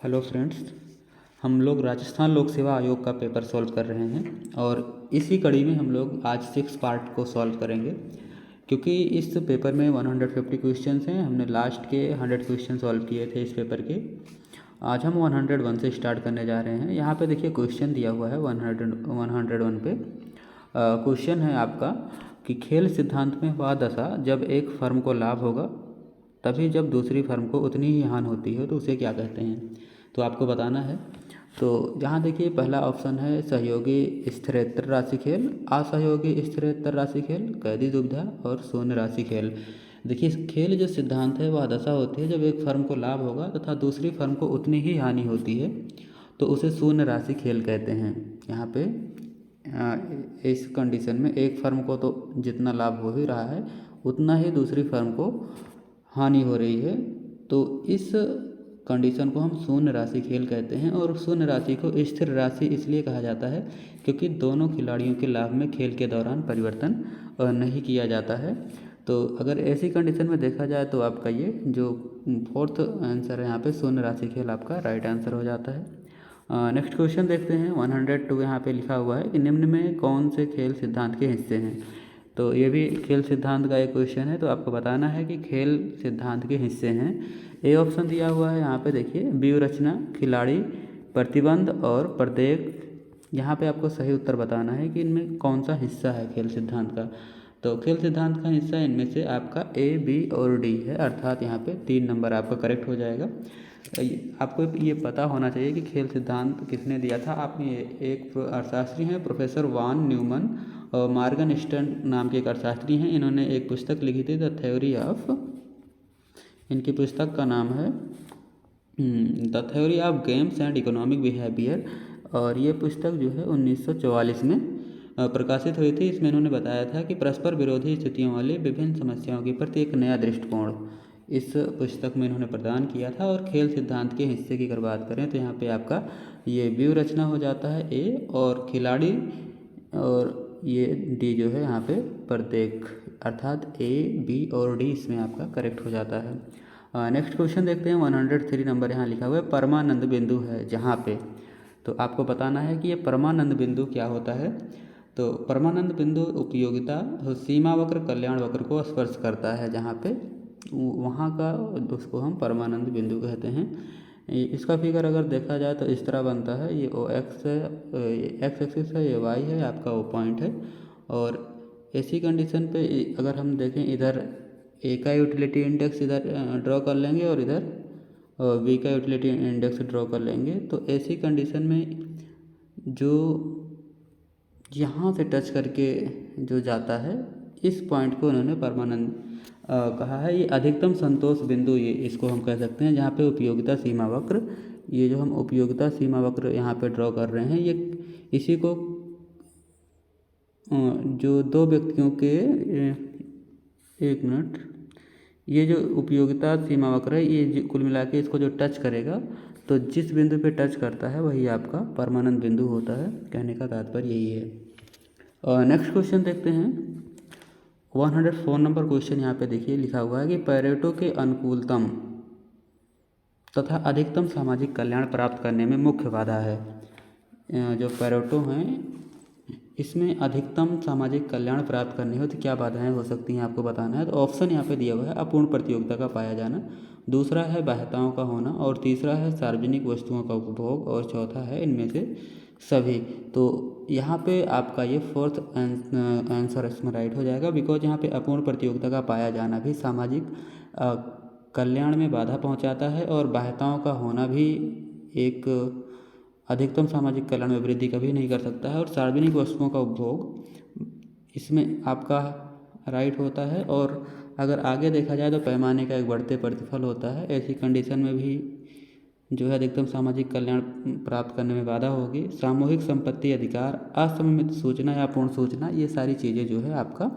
Hello friends. हम लोग राजस्थान लोक सेवा आयोग का पेपर सॉल्व कर रहे हैं और इसी कड़ी में हम लोग आज 6 पार्ट को सॉल्व करेंगे। क्योंकि इस पेपर में 150 क्वेश्चंस हैं, हमने लास्ट के 100 क्वेश्चन सॉल्व किए थे इस पेपर के। आज हम 101 से स्टार्ट करने जा रहे हैं। यहाँ पे देखिए क्वेश्चन दिया हुआ है 101 पे। क्वेश्चन है आपका कि खेल सिद्धांत में वह दशा जब एक फर्म को लाभ होगा तभी जब दूसरी फर्म को उतनी ही हानि होती है तो उसे क्या कहते हैं। तो आपको बताना है। तो यहाँ देखिए पहला ऑप्शन है सहयोगी स्थिरेतर राशि खेल, असहयोगी स्थिरेतर राशि खेल, कैदी दुविधा और शून्य राशि खेल। देखिए खेल जो सिद्धांत है वह दशा होती है जब एक फर्म को लाभ होगा तथा दूसरी फर्म को उतनी ही हानि होती है तो उसे शून्य राशि खेल कहते हैं। यहाँ पे इस कंडीशन में एक फर्म को तो जितना लाभ हो ही रहा है उतना ही दूसरी फर्म को हानि हो रही है, तो इस कंडीशन को हम शून्य राशि खेल कहते हैं। और शून्य राशि को स्थिर राशि इसलिए कहा जाता है क्योंकि दोनों खिलाड़ियों के लाभ में खेल के दौरान परिवर्तन नहीं किया जाता है। तो अगर ऐसी कंडीशन में देखा जाए तो आपका ये जो फोर्थ आंसर है यहाँ पे शून्य राशि खेल आपका राइट आंसर हो जाता है। नेक्स्ट क्वेश्चन देखते हैं 102। यहाँ पे लिखा हुआ है कि निम्न में कौन से खेल सिद्धांत के हिस्से हैं। तो ये भी खेल सिद्धांत का एक क्वेश्चन है, तो आपको बताना है कि खेल सिद्धांत के हिस्से हैं। ए ऑप्शन दिया हुआ है यहाँ पे देखिए व्यूह रचना, खिलाड़ी, प्रतिबंध और प्रत्येक। यहाँ पे आपको सही उत्तर बताना है कि इनमें कौन सा हिस्सा है खेल सिद्धांत का। तो खेल सिद्धांत का हिस्सा इनमें से आपका ए, बी और डी है, अर्थात यहाँ पे 3 नंबर आपका करेक्ट हो जाएगा। आपको ये पता होना चाहिए कि खेल सिद्धांत किसने दिया था। आप ये एक अर्थशास्त्री हैं प्रोफेसर वान न्यूमन और मॉर्गन स्टर्न नाम के एक अर्थशास्त्री हैं। इन्होंने एक पुस्तक लिखी थी द थ्योरी ऑफ, इनकी पुस्तक का नाम है the theory of games and economic behaviour. और ये पुस्तक जो है 1944 में प्रकाशित हुई थी। इसमें इन्होंने बताया था कि परस्पर विरोधी स्थितियों वाली विभिन्न समस्याओं के प्रति एक नया दृष्टिकोण इस पुस्तक में इन्होंने प्रदान किया था। और खेल सिद्धांत के हिस्से की अगर बात करें तो यहाँ पे आपका ये व्यूह रचना हो जाता है ए, और खिलाड़ी और ये डी जो है यहाँ पे प्रत्येक, अर्थात ए, बी और डी इसमें आपका करेक्ट हो जाता है। नेक्स्ट क्वेश्चन देखते हैं 103 नंबर। यहाँ लिखा हुआ है परमानंद बिंदु है जहाँ पे। तो आपको बताना है कि ये परमानंद बिंदु क्या होता है। तो परमानंद बिंदु उपयोगिता सीमा वक्र कल्याण वक्र को स्पर्श करता है जहाँ पे, वहाँ का उसको हम परमानंद बिंदु कहते हैं। इसका फिगर अगर देखा जाए तो इस तरह बनता है। ये ओ एक्स है, एक्स एक्सिस है, ये वाई है, आपका वो पॉइंट है। और ऐसी कंडीशन पे अगर हम देखें इधर ए का यूटिलिटी इंडेक्स इधर ड्रॉ कर लेंगे और इधर बी का यूटिलिटी इंडेक्स ड्रॉ कर लेंगे, तो ऐसी कंडीशन में जो यहाँ से टच करके जो जाता है इस पॉइंट को उन्होंने परमानंद कहा है। ये अधिकतम संतोष बिंदु ये इसको हम कह सकते हैं जहाँ पे उपयोगिता सीमा वक्र, ये जो हम उपयोगिता सीमा वक्र यहाँ पे ड्रॉ कर रहे हैं, ये इसी को जो दो व्यक्तियों के एक मिनट, ये जो उपयोगिता सीमा वक्र है ये कुल मिला के इसको जो टच करेगा तो जिस बिंदु पे टच करता है वही आपका परमानंद बिंदु होता है। कहने का तात्पर्य यही है। नेक्स्ट क्वेश्चन देखते हैं 104 नंबर क्वेश्चन। यहाँ पे देखिए लिखा हुआ है कि पैरेटो के अनुकूलतम तथा अधिकतम सामाजिक कल्याण प्राप्त करने में मुख्य बाधा है। जो पैरेटो हैं इसमें अधिकतम सामाजिक कल्याण प्राप्त करने हो तो क्या बाधाएं हो सकती हैं आपको बताना है। तो ऑप्शन यहाँ पे दिया हुआ है अपूर्ण प्रतियोगिता का पाया जाना, दूसरा है बाध्यताओं का होना, और तीसरा है सार्वजनिक वस्तुओं का उपभोग, और चौथा है इनमें से सभी। तो यहाँ पे आपका ये फोर्थ आंसर इसमें राइट हो जाएगा, बिकॉज यहाँ पे अपूर्ण प्रतियोगिता का पाया जाना भी सामाजिक कल्याण में बाधा पहुँचाता है, और बाध्यताओं का होना भी एक अधिकतम सामाजिक कल्याण में वृद्धि कभी नहीं कर सकता है। और सार्वजनिक वस्तुओं का उपभोग इसमें आपका राइट होता है। और अगर आगे देखा जाए तो पैमाने का एक बढ़ते प्रतिफल होता है। ऐसी कंडीशन में भी जो है अधिकतम सामाजिक कल्याण प्राप्त करने में बाधा होगी। सामूहिक संपत्ति अधिकार, असममित सूचना या पूर्ण सूचना, ये सारी चीज़ें जो है आपका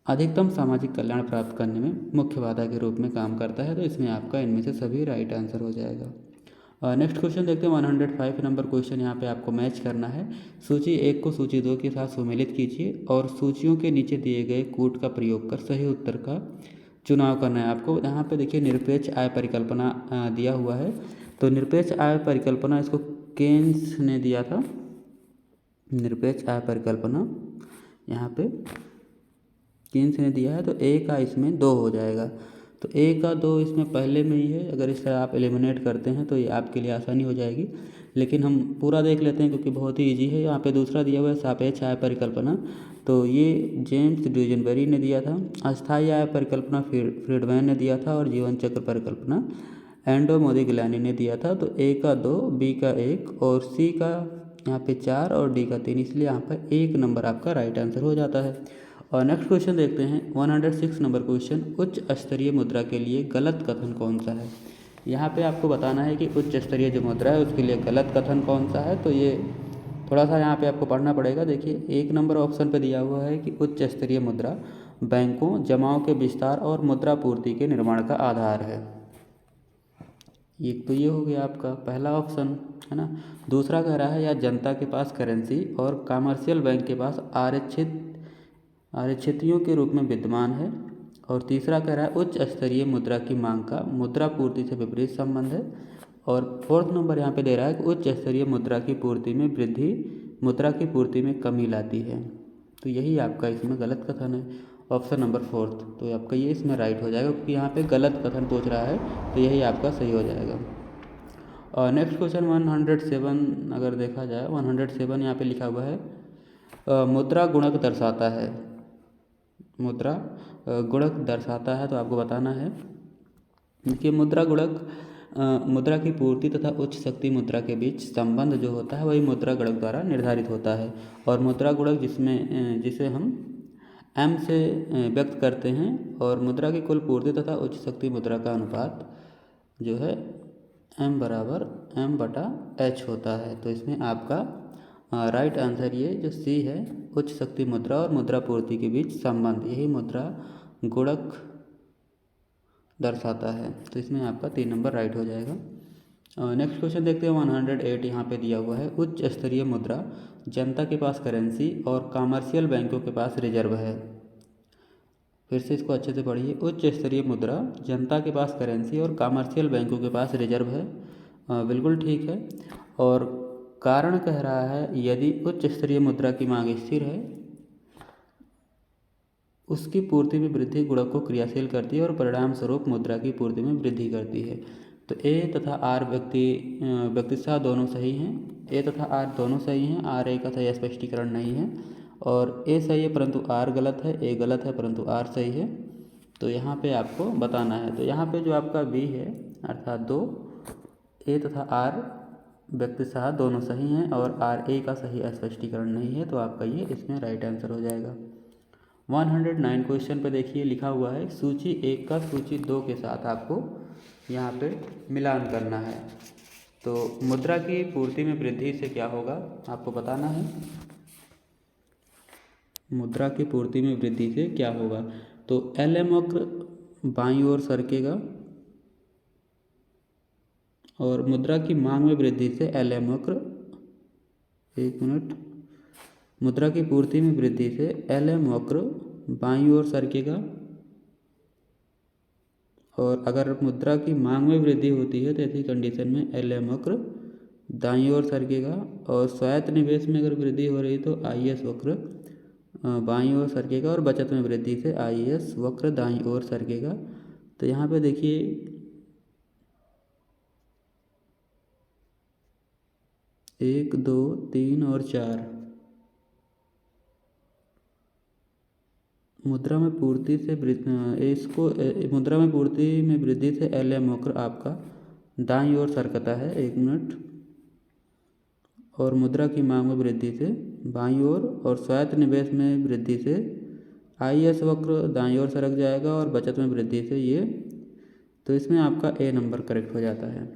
अधिकतम सामाजिक कल्याण प्राप्त करने में मुख्य बाधा के रूप में काम करता है। तो इसमें आपका इनमें से सभी राइट आंसर हो जाएगा। नेक्स्ट क्वेश्चन देखते हैं 105 नंबर क्वेश्चन। यहाँ पे आपको मैच करना है। सूची 1 को सूची 2 के साथ सुमेलित कीजिए और सूचियों के नीचे दिए गए कूट का प्रयोग कर सही उत्तर का चुनाव करना है आपको। यहाँ पे देखिए निरपेक्ष आय परिकल्पना दिया हुआ है। तो निरपेक्ष आय परिकल्पना इसको केन्स ने दिया था। निरपेक्ष आय परिकल्पना यहाँ पे केन्स ने दिया है, तो ए का इसमें 2 हो जाएगा। तो ए का 2 इसमें पहले में ही है, अगर इस तरह आप एलिमिनेट करते हैं तो ये आपके लिए आसानी हो जाएगी। लेकिन हम पूरा देख लेते हैं क्योंकि बहुत ही ईजी है। यहाँ पे दूसरा दिया हुआ है सापेक्ष आय परिकल्पना, तो ये जेम्स ड्यूजनबरी ने दिया था। अस्थायी आय परिकल्पना फ्रीडमैन ने दिया था, और जीवन चक्र परिकल्पना एंडो मोदिग्लियानी ने दिया था। तो ए का 2, बी का 1 और सी का यहाँ पे 4 और डी का 3, इसलिए यहाँ पर 1 नंबर आपका राइट आंसर हो जाता है। और नेक्स्ट क्वेश्चन देखते हैं 106 नंबर क्वेश्चन, उच्च स्तरीय मुद्रा के लिए गलत कथन कौन सा है। यहाँ पे आपको बताना है कि उच्च स्तरीय जो मुद्रा है उसके लिए गलत कथन कौन सा है। तो ये थोड़ा सा यहाँ पे आपको पढ़ना पड़ेगा। देखिए 1 नंबर ऑप्शन पे दिया हुआ है कि उच्च स्तरीय मुद्रा बैंकों, जमाओं के विस्तार और मुद्रा पूर्ति के निर्माण का आधार है। एक तो ये हो गया आपका पहला ऑप्शन, है ना। दूसरा कह रहा है या जनता के पास करेंसी और कमर्शियल बैंक के पास आरक्षितियों के रूप में विद्यमान है। और तीसरा कह रहा है उच्च स्तरीय मुद्रा की मांग का मुद्रा पूर्ति से विपरीत संबंध है। और फोर्थ नंबर यहाँ पे दे रहा है कि उच्च स्तरीय मुद्रा की पूर्ति में वृद्धि मुद्रा की पूर्ति में कमी लाती है। तो यही आपका इसमें गलत कथन है, ऑप्शन नंबर 4। तो आपका ये इसमें राइट हो जाएगा क्योंकि यहाँ पे गलत कथन पूछ रहा है, तो यही आपका सही हो जाएगा। और नेक्स्ट क्वेश्चन 107 अगर देखा जाए, 107 यहाँ पे लिखा हुआ है मुद्रा गुणक दर्शाता है। मुद्रा गुणक दर्शाता है, तो आपको बताना है कि मुद्रा गुणक मुद्रा की पूर्ति तथा उच्च शक्ति मुद्रा के बीच संबंध जो होता है वही मुद्रा गुणक द्वारा निर्धारित होता है। और मुद्रा गुणक जिसे हम एम से व्यक्त करते हैं, और मुद्रा की कुल पूर्ति तथा उच्च शक्ति मुद्रा का अनुपात जो है M/M/H होता है। तो इसमें आपका राइट आंसर ये जो सी है, उच्च शक्ति मुद्रा और मुद्रा पूर्ति के बीच संबंध, यही मुद्रा गुणक दर्शाता है। तो इसमें आपका 3 नंबर राइट हो जाएगा। नेक्स्ट क्वेश्चन देखते हैं 108 यहाँ पे दिया हुआ है उच्च स्तरीय मुद्रा जनता के पास करेंसी और कमर्शियल बैंकों के पास रिजर्व है। फिर से इसको अच्छे से पढ़िए। उच्च स्तरीय मुद्रा जनता के पास करेंसी और कमर्शियल बैंकों के पास रिजर्व है, बिल्कुल ठीक है। और कारण कह रहा है यदि उच्च स्तरीय मुद्रा की मांग स्थिर है, उसकी पूर्ति में वृद्धि गुणक को क्रियाशील करती है और परिणाम स्वरूप मुद्रा की पूर्ति में वृद्धि करती है। तो ए तथा आर व्यक्तिशः दोनों सही हैं। ए तथा आर दोनों सही हैं, आर ए का सही स्पष्टीकरण नहीं है। और ए सही है परंतु आर गलत है, ए गलत है परंतु आर सही है। तो यहाँ पे आपको बताना है। तो यहाँ पे जो आपका बी है अर्थात 2, ए तथा आर व्यक्तिशः दोनों सही हैं और आर ए का सही स्पष्टीकरण नहीं है, तो आपका ये इसमें राइट आंसर हो जाएगा। 109 क्वेश्चन पे देखिए लिखा हुआ है सूची 1 का सूची 2 के साथ आपको यहाँ पे मिलान करना है। तो मुद्रा की पूर्ति में वृद्धि से क्या होगा आपको बताना है। मुद्रा की पूर्ति में वृद्धि से क्या होगा, तो LM वक्र बाईं ओर सरकेगा और मुद्रा की मांग में वृद्धि से LM वक्र, एक मिनट, मुद्रा की पूर्ति में वृद्धि से LM वक्र बाईं ओर सरकेगा। और अगर मुद्रा की मांग में वृद्धि होती है तो ऐसी कंडीशन में LM वक्र दाईं ओर सरकेगा। और स्वायत्त निवेश में अगर वृद्धि हो रही तो IS वक्र बाईं ओर सरकेगा और बचत में वृद्धि से IS वक्र दाईं ओर सरकेगा। तो यहाँ पे देखिए 1, 2, 3 और 4 मुद्रा में पूर्ति से मुद्रा में पूर्ति में वृद्धि से LM वक्र आपका दाईं ओर सरकता है, एक मिनट, और मुद्रा की मांग में वृद्धि से बाईं ओर और स्वायत्त निवेश में वृद्धि से IS वक्र दाईं ओर सरक जाएगा और बचत में वृद्धि से ये, तो इसमें आपका ए नंबर करेक्ट हो जाता है।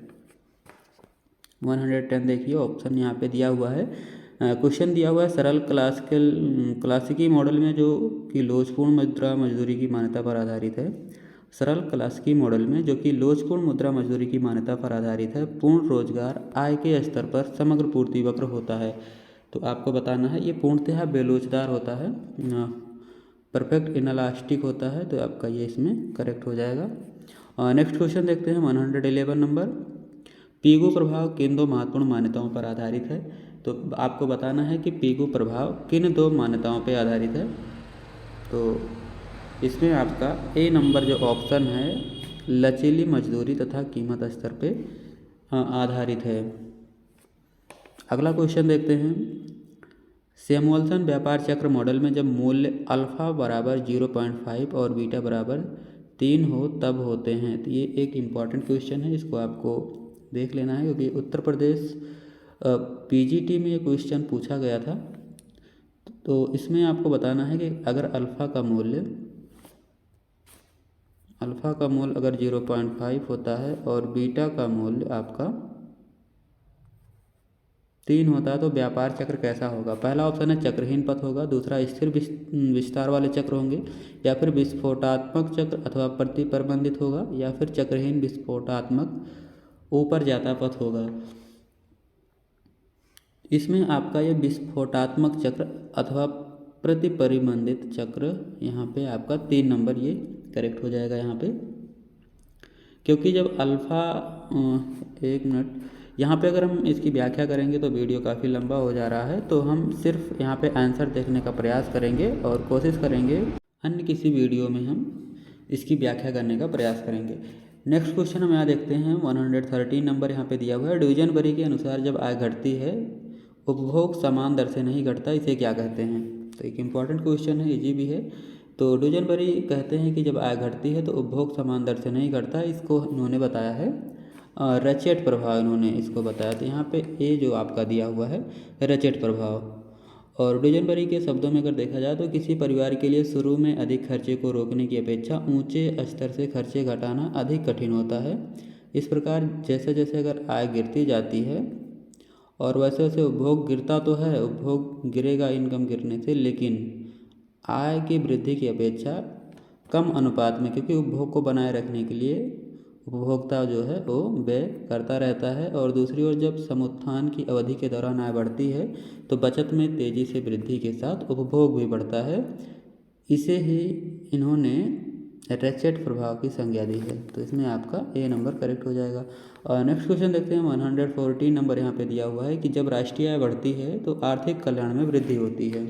110 देखिए ऑप्शन यहाँ पे दिया हुआ है, क्वेश्चन दिया हुआ है सरल क्लासिकी मॉडल में जो कि लोचपूर्ण मुद्रा मजदूरी की मान्यता पर आधारित है। सरल क्लासिकी मॉडल में जो कि लोचपूर्ण मुद्रा मजदूरी की मान्यता पर आधारित है, पूर्ण रोजगार आय के स्तर पर समग्र पूर्ति वक्र होता है। तो आपको बताना है ये पूर्णतः बेलोचदार होता है, परफेक्ट इनलास्टिक होता है, तो आपका ये इसमें करेक्ट हो जाएगा। नेक्स्ट क्वेश्चन देखते हैं 111 नंबर। पीगू प्रभाव किन दो महत्वपूर्ण मान्यताओं पर आधारित है? तो आपको बताना है कि पीगू प्रभाव किन दो मान्यताओं पर आधारित है। तो इसमें आपका ए नंबर जो ऑप्शन है लचीली मजदूरी तथा कीमत स्तर पे आधारित है। अगला क्वेश्चन देखते हैं। सैमुअल्सन व्यापार चक्र मॉडल में जब मूल्य अल्फा बराबर 0.5 और बीटा बराबर 3 हो तब होते हैं। तो ये एक इम्पॉर्टेंट क्वेश्चन है, इसको आपको देख लेना है क्योंकि उत्तर प्रदेश पीजीटी में ये क्वेश्चन पूछा गया था। तो इसमें आपको बताना है कि अगर अल्फ़ा का मूल्य अगर 0.5 होता है और बीटा का मूल्य आपका 3 होता है तो व्यापार चक्र कैसा होगा? पहला ऑप्शन है चक्रहीन पथ होगा, दूसरा स्थिर विस्तार वाले चक्र होंगे, या फिर विस्फोटात्मक चक्र अथवा प्रतिप्रबंधित होगा, या फिर चक्रहीन विस्फोटात्मक ऊपर जाता पथ होगा। इसमें आपका ये विस्फोटात्मक चक्र अथवा प्रतिपरिबंधित चक्र यहाँ पे आपका 3 नंबर ये करेक्ट हो जाएगा यहाँ पे, क्योंकि जब अल्फ़ा 1 मिनट यहाँ पे अगर हम इसकी व्याख्या करेंगे तो वीडियो काफ़ी लंबा हो जा रहा है, तो हम सिर्फ यहाँ पे आंसर देखने का प्रयास करेंगे और कोशिश करेंगे अन्य किसी वीडियो में हम इसकी व्याख्या करने का प्रयास करेंगे। नेक्स्ट क्वेश्चन हम यहाँ देखते हैं 113 नंबर यहाँ पे दिया हुआ है। डिवीजन बरी के अनुसार जब आय घटती है उपभोग समान दर से नहीं घटता, इसे क्या कहते हैं? तो एक इम्पॉर्टेंट क्वेश्चन है, इजी भी है। तो डिवीजन बरी कहते हैं कि जब आय घटती है तो उपभोग समान दर से नहीं घटता, इसको इन्होंने बताया है रचेट प्रभाव, इन्होंने इसको बताया। तो यहाँ पे ए जो आपका दिया हुआ है रचेट प्रभाव। और डिवीजन बरी के शब्दों में अगर देखा जाए तो किसी परिवार के लिए शुरू में अधिक खर्चे को रोकने की अपेक्षा ऊंचे स्तर से खर्चे घटाना अधिक कठिन होता है। इस प्रकार जैसे जैसे अगर आय गिरती जाती है और वैसे वैसे उपभोग गिरता तो है, उपभोग गिरेगा इनकम गिरने से, लेकिन आय की वृद्धि की अपेक्षा कम अनुपात में, क्योंकि उपभोग को बनाए रखने के लिए उपभोक्ता जो है वो व्यय करता रहता है। और दूसरी ओर जब समुत्थान की अवधि के दौरान आय बढ़ती है तो बचत में तेज़ी से वृद्धि के साथ उपभोग भी बढ़ता है। इसे ही इन्होंने रैचेट प्रभाव की संज्ञा दी है। तो इसमें आपका ए नंबर करेक्ट हो जाएगा। और नेक्स्ट क्वेश्चन देखते हैं 114 नंबर यहाँ पे दिया हुआ है कि जब राष्ट्रीय आय बढ़ती है तो आर्थिक कल्याण में वृद्धि होती है।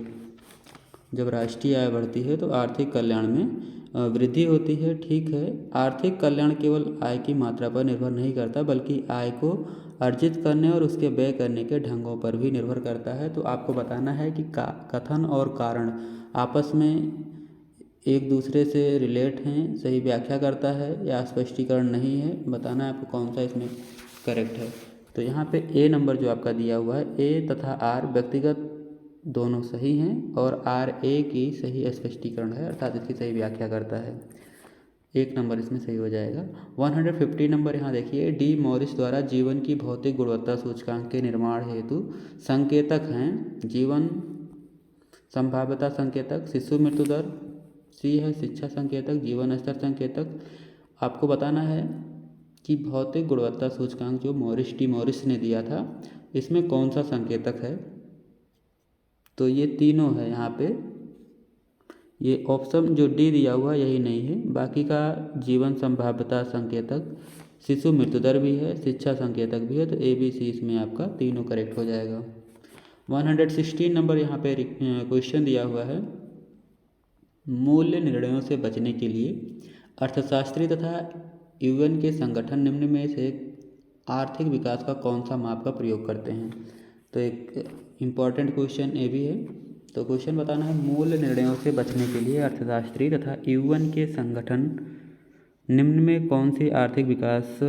जब राष्ट्रीय आय बढ़ती है तो आर्थिक कल्याण में वृद्धि होती है। ठीक है, आर्थिक कल्याण केवल आय की मात्रा पर निर्भर नहीं करता बल्कि आय को अर्जित करने और उसके व्यय करने के ढंगों पर भी निर्भर करता है। तो आपको बताना है कि कथन और कारण आपस में एक दूसरे से रिलेट हैं, सही व्याख्या करता है या स्पष्टीकरण नहीं है, बताना है आपको कौन सा इसमें करेक्ट है। तो यहाँ पे ए नंबर जो आपका दिया हुआ है, ए तथा आर व्यक्तिगत दोनों सही हैं और आर ए की सही स्पष्टीकरण है, अर्थात इसकी सही व्याख्या करता है। एक नंबर इसमें सही हो जाएगा। 150 नंबर यहाँ देखिए, डी मॉरिस द्वारा जीवन की भौतिक गुणवत्ता सूचकांक के निर्माण हेतु संकेतक हैं। जीवन संभाव्यता संकेतक, शिशु मृत्यु दर, सी है शिक्षा संकेतक, जीवन स्तर संकेतक। आपको बताना है कि भौतिक गुणवत्ता सूचकांक जो डी मॉरिस ने दिया था इसमें कौन सा संकेतक है? तो ये तीनों है यहाँ पे। ये ऑप्शन जो डी दिया हुआ यही नहीं है, बाकी का जीवन संभाव्यता संकेतक, शिशु मृत्यु दर भी है, शिक्षा संकेतक भी है। तो ए बी सी इसमें आपका तीनों करेक्ट हो जाएगा। 116 नंबर यहाँ पे क्वेश्चन दिया हुआ है, मूल्य निर्णयों से बचने के लिए अर्थशास्त्री तथा यूएन के संगठन निम्न में से आर्थिक विकास का कौन सा माप का प्रयोग करते हैं? तो एक इम्पॉर्टेंट क्वेश्चन ये भी है। तो क्वेश्चन बताना है, मूल्य निर्णयों से बचने के लिए अर्थशास्त्री तथा यूएन के संगठन निम्न में कौन सी आर्थिक विकास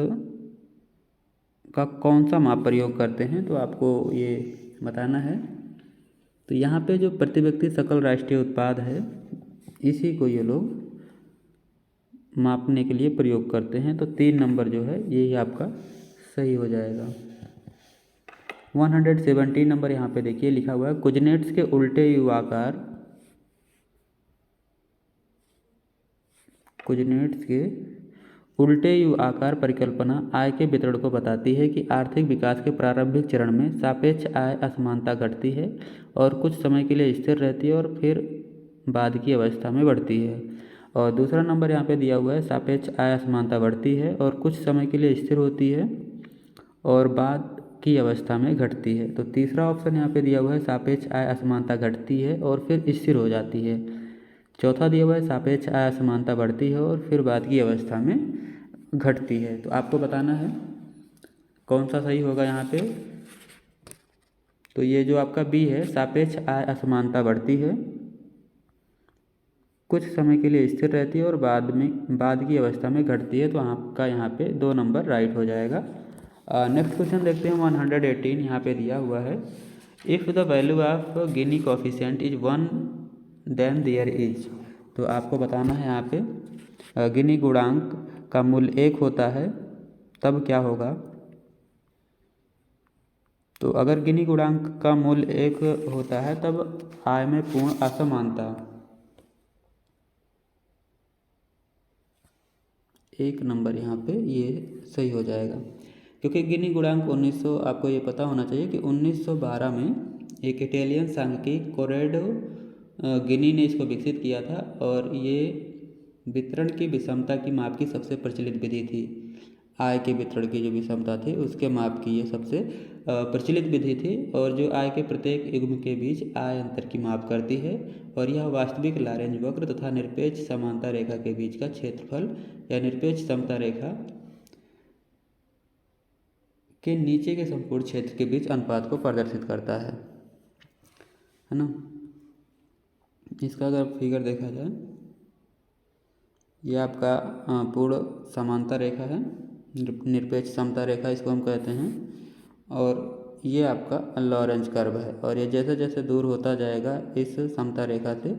का कौन सा माप प्रयोग करते हैं? तो आपको ये बताना है। तो यहाँ पे जो प्रति व्यक्ति सकल राष्ट्रीय उत्पाद है इसी को ये लोग मापने के लिए प्रयोग करते हैं। तो 3 नंबर जो है यही आपका सही हो जाएगा। 117 नंबर यहाँ पे देखिए लिखा हुआ है, कुजनेट्स के उल्टे यू आकार परिकल्पना आय के वितरण को बताती है कि आर्थिक विकास के प्रारंभिक चरण में सापेक्ष आय असमानता घटती है और कुछ समय के लिए स्थिर रहती है और फिर बाद की अवस्था में बढ़ती है। और दूसरा नंबर यहाँ पे दिया हुआ है, सापेक्ष आय असमानता बढ़ती है और कुछ समय के लिए स्थिर होती है और बाद की अवस्था में घटती है। तो तीसरा ऑप्शन यहाँ पे दिया हुआ है सापेक्ष आय असमानता घटती है और फिर स्थिर हो जाती है। चौथा दिया हुआ है सापेक्ष आय असमानता बढ़ती है और फिर बाद की अवस्था में घटती है। तो आपको बताना है कौन सा सही होगा यहाँ पे। तो ये जो आपका बी है, सापेक्ष आय असमानता बढ़ती है, कुछ समय के लिए स्थिर रहती है और बाद की अवस्था में घटती है। तो आपका यहाँ पे 2 नंबर राइट हो जाएगा। नेक्स्ट क्वेश्चन देखते हैं 118। यहाँ पे दिया हुआ है if the value of Gini coefficient is 1 then there is. तो आपको बताना है यहाँ पे गिनी गुणांक का मूल्य 1 होता है तब क्या होगा। तो अगर गिनी गुणांक का मूल्य 1 होता है तब आय में पूर्ण असमानता 1 नंबर यहाँ पे ये सही हो जाएगा। क्योंकि गिनी गुणांक 1900 आपको ये पता होना चाहिए कि 1912 में एक इटालियन सांख्यिकी कोरेडो गिनी ने इसको विकसित किया था और ये वितरण की विषमता की माप की सबसे प्रचलित विधि थी। आय के वितरण की जो विषमता थी उसके माप की ये सबसे प्रचलित विधि थी और जो आय के प्रत्येक युग्म के बीच आय अंतर की माप करती है और यह वास्तविक लॉरेंज वक्र तथा निरपेक्ष समानता रेखा के बीच का क्षेत्रफल या निरपेक्ष समता रेखा के नीचे के संपूर्ण क्षेत्र के बीच अनुपात को प्रदर्शित करता है ना। इसका अगर फिगर देखा जाए, यह आपका पूर्ण समानता रेखा है, निरपेक्ष समता रेखा इसको हम कहते हैं, और ये आपका लॉरेंज कर्व है और ये जैसे जैसे दूर होता जाएगा इस समता रेखा से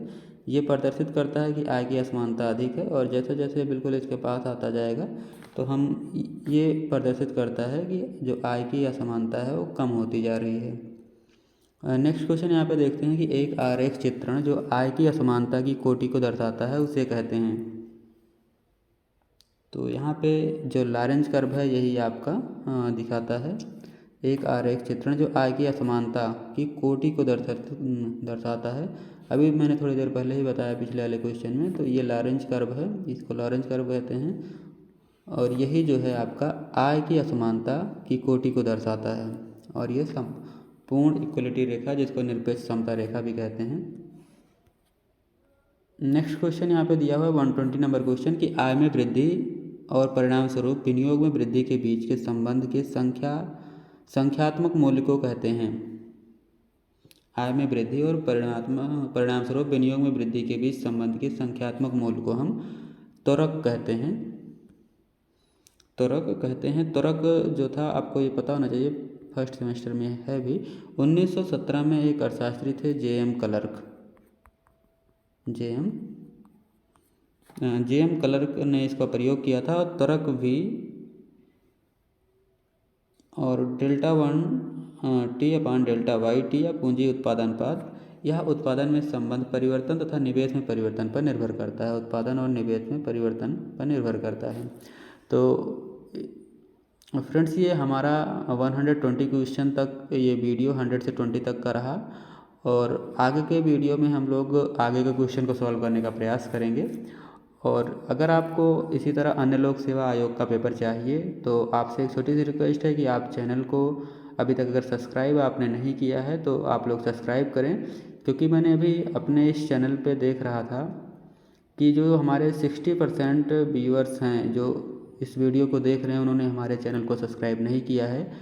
ये प्रदर्शित करता है कि आय की असमानता अधिक है और जैसे जैसे बिल्कुल इसके पास आता जाएगा तो हम ये प्रदर्शित करता है कि जो आय की असमानता है वो कम होती जा रही है। नेक्स्ट क्वेश्चन यहाँ पे देखते हैं कि एक आरेख चित्रण जो आय की असमानता की कोटि को दर्शाता है उसे कहते हैं। तो यहाँ पे जो लॉरेंज कर्व है यही आपका दिखाता है एक आरेख चित्रण जो आय की असमानता की कोटि को दर्शाता है। अभी मैंने थोड़ी देर पहले ही बताया पिछले वाले क्वेश्चन में, तो ये लॉरेंज कर्व है, इसको लॉरेंज कर्व कहते हैं और यही जो है आपका आय की असमानता की कोटि को दर्शाता है और ये पूर्ण इक्वलिटी रेखा जिसको निरपेक्ष समता रेखा भी कहते हैं। नेक्स्ट क्वेश्चन यहाँ पे दिया हुआ है 120 नंबर क्वेश्चन कि आय में वृद्धि और परिणाम स्वरूप विनियोग में वृद्धि के बीच के संबंध के संख्यात्मक मूल्य को कहते हैं। आय में वृद्धि और परिणाम स्वरूप विनियोग में वृद्धि के बीच संबंध के संख्यात्मक मूल्य को हम त्वरक कहते हैं। त्वरक जो था आपको ये पता होना चाहिए, फर्स्ट सेमेस्टर में है भी। 1917 में एक अर्थशास्त्री थे जे.एम. क्लर्क ने इसका प्रयोग किया था। त्वरक V और डेल्टा 1 T/डेल्टा y या पूंजी उत्पादन अनुपात, यह उत्पादन में संबंध परिवर्तन तथा निवेश में परिवर्तन पर निर्भर करता है। उत्पादन और निवेश में परिवर्तन पर निर्भर करता है। तो फ्रेंड्स ये हमारा 120 क्वेश्चन तक ये वीडियो 100 से 20 तक का रहा और आगे के वीडियो में हम लोग आगे के क्वेश्चन को सॉल्व करने का प्रयास करेंगे। और अगर आपको इसी तरह अन्य लोक सेवा आयोग का पेपर चाहिए तो आपसे एक छोटी सी रिक्वेस्ट है कि आप चैनल को अभी तक अगर सब्सक्राइब आपने नहीं किया है तो आप लोग सब्सक्राइब करें, क्योंकि मैंने अभी अपने इस चैनल पे देख रहा था कि जो हमारे 60% व्यूअर्स हैं जो इस वीडियो को देख रहे हैं उन्होंने हमारे चैनल को सब्सक्राइब नहीं किया है।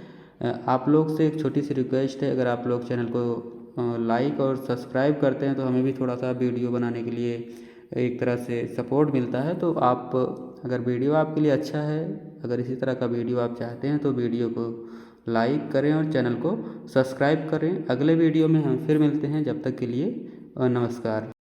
आप लोग से एक छोटी सी रिक्वेस्ट है, अगर आप लोग चैनल को लाइक और सब्सक्राइब करते हैं तो हमें भी थोड़ा सा वीडियो बनाने के लिए एक तरह से सपोर्ट मिलता है। तो आप अगर वीडियो आपके लिए अच्छा है, अगर इसी तरह का वीडियो आप चाहते हैं तो वीडियो को लाइक करें और चैनल को सब्सक्राइब करें। अगले वीडियो में हम फिर मिलते हैं, जब तक के लिए नमस्कार।